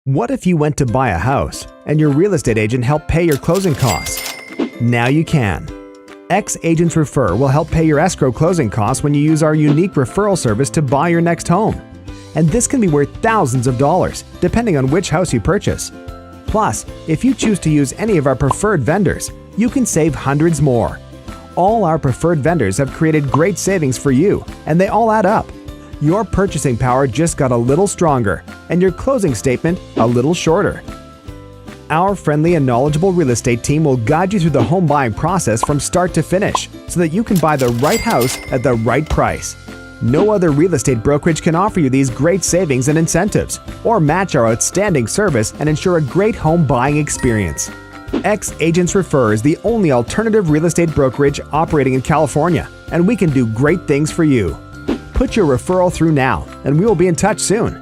What if you went to buy a house and your real estate agent helped pay your closing costs? Now you can. X Agents Refer will help pay your escrow closing costs when you use our unique referral service to buy your next home. And this can be worth thousands of dollars, depending on which house you purchase. Plus, if you choose to use any of our preferred vendors, you can save hundreds more. All our preferred vendors have created great savings for you, and they all add up. Your purchasing power just got a little stronger, and your closing statement a little shorter. Our friendly and knowledgeable real estate team will guide you through the home buying process from start to finish so that you can buy the right house at the right price. No other real estate brokerage can offer you these great savings and incentives, or match our outstanding service and ensure a great home buying experience. X Agents Refer is the only alternative real estate brokerage operating in California, and we can do great things for you. Put your referral through now, and we will be in touch soon.